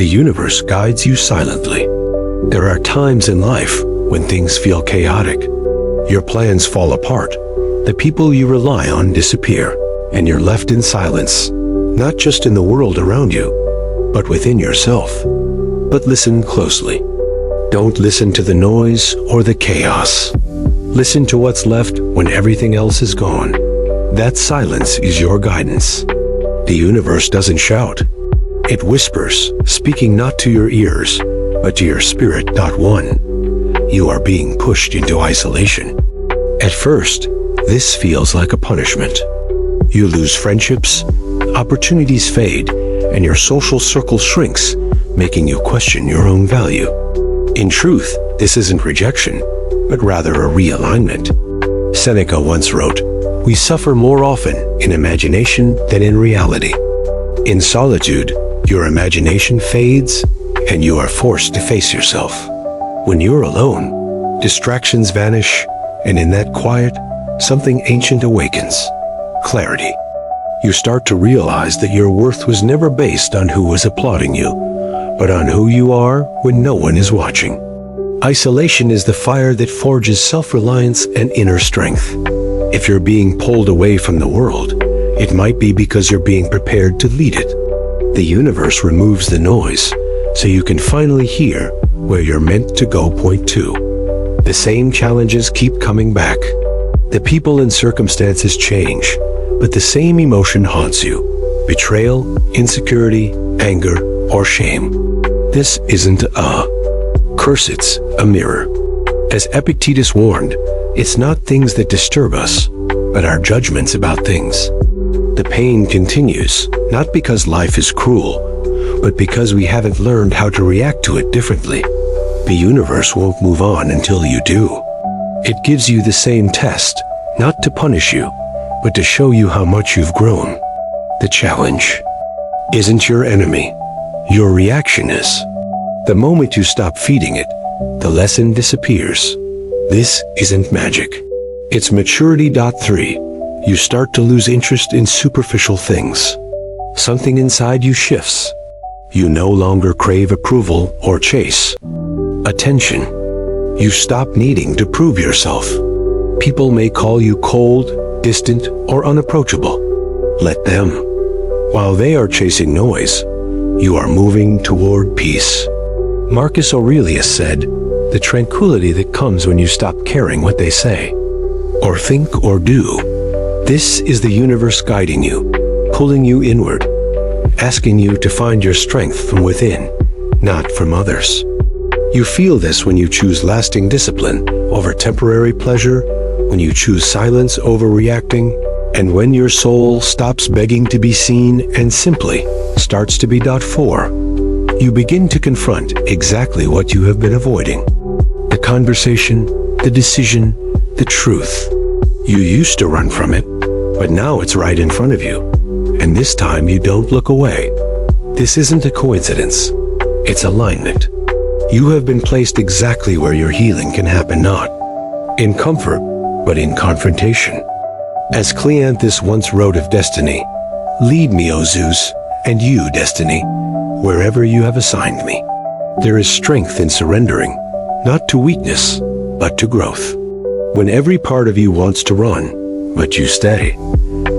The universe guides you silently. There are times in life when things feel chaotic. Your plans fall apart. The people you rely on disappear, and you're left in silence, not just in the world around you, but within yourself. But listen closely. Don't listen to the noise or the chaos. Listen to what's left when everything else is gone. That silence is your guidance. The universe doesn't shout. It whispers, speaking not to your ears, but to your spirit. One. You are being pushed into isolation. At first, this feels like a punishment. You lose friendships, opportunities fade, and your social circle shrinks, making you question your own value. In truth, this isn't rejection, but rather a realignment. Seneca once wrote, "We suffer more often in imagination than in reality." In solitude, your imagination fades, and you are forced to face yourself. When you're alone, distractions vanish, and in that quiet, something ancient awakens: clarity. You start to realize that your worth was never based on who was applauding you, but on who you are when no one is watching. Isolation is the fire that forges self-reliance and inner strength. If you're being pulled away from the world, it might be because you're being prepared to lead it. The universe removes the noise, so you can finally hear where you're meant to go. Point 2. The same challenges keep coming back. The people and circumstances change, but the same emotion haunts you: betrayal, insecurity, anger, or shame. This isn't a curse, it's a mirror. As Epictetus warned, it's not things that disturb us, but our judgments about things. The pain continues, not because life is cruel, but because we haven't learned how to react to it differently. The universe won't move on until you do. It gives you the same test, not to punish you, but to show you how much you've grown. The challenge isn't your enemy. Your reaction is. The moment you stop feeding it, the lesson disappears. This isn't magic. It's maturity. 3. You start to lose interest in superficial things. Something inside you shifts. You no longer crave approval or chase attention. You stop needing to prove yourself. People may call you cold, distant, or unapproachable. Let them. While they are chasing noise, you are moving toward peace. Marcus Aurelius said, "The tranquility that comes when you stop caring what they say, or think, or do." This is the universe guiding you, pulling you inward, asking you to find your strength from within, not from others. You feel this when you choose lasting discipline over temporary pleasure, when you choose silence over reacting, and when your soul stops begging to be seen and simply starts to be. 4. You begin to confront exactly what you have been avoiding. The conversation, the decision, the truth. You used to run from it, but now it's right in front of you. And this time you don't look away. This isn't a coincidence. It's alignment. You have been placed exactly where your healing can happen, not in comfort, but in confrontation. As Cleanthes once wrote of destiny, "Lead me, O Zeus, and you, destiny, wherever you have assigned me." There is strength in surrendering, not to weakness, but to growth. When every part of you wants to run, but you stay,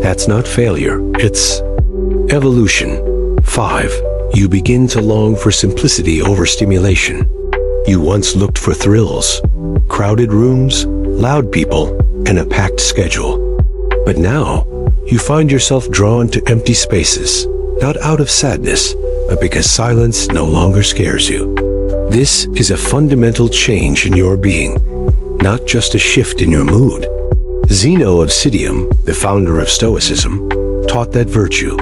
that's not failure, it's evolution. 5. You begin to long for simplicity over stimulation. You once looked for thrills, crowded rooms, loud people, and a packed schedule. But now, you find yourself drawn to empty spaces, not out of sadness, but because silence no longer scares you. This is a fundamental change in your being, not just a shift in your mood. Zeno of Citium, the founder of Stoicism, taught that virtue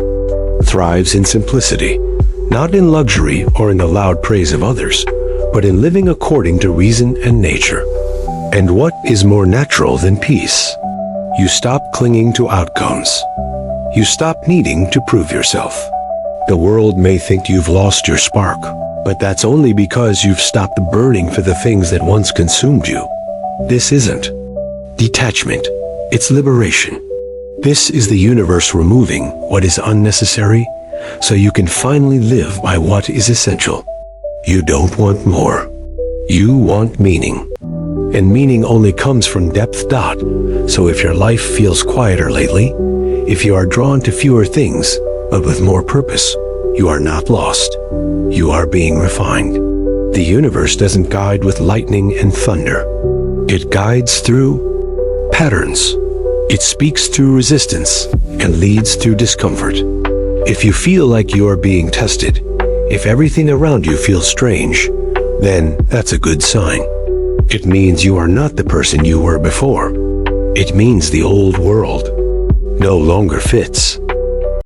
thrives in simplicity, not in luxury or in the loud praise of others, but in living according to reason and nature. And what is more natural than peace? You stop clinging to outcomes. You stop needing to prove yourself. The world may think you've lost your spark, but that's only because you've stopped burning for the things that once consumed you. This isn't detachment, it's liberation. This is the universe removing what is unnecessary so you can finally live by what is essential. You don't want more. You want meaning. And meaning only comes from depth. So if your life feels quieter lately, if you are drawn to fewer things, but with more purpose, you are not lost. You are being refined. The universe doesn't guide with lightning and thunder. It guides through patterns. It speaks through resistance and leads through discomfort. If you feel like you are being tested, if everything around you feels strange, then that's a good sign. It means you are not the person you were before. It means the old world no longer fits.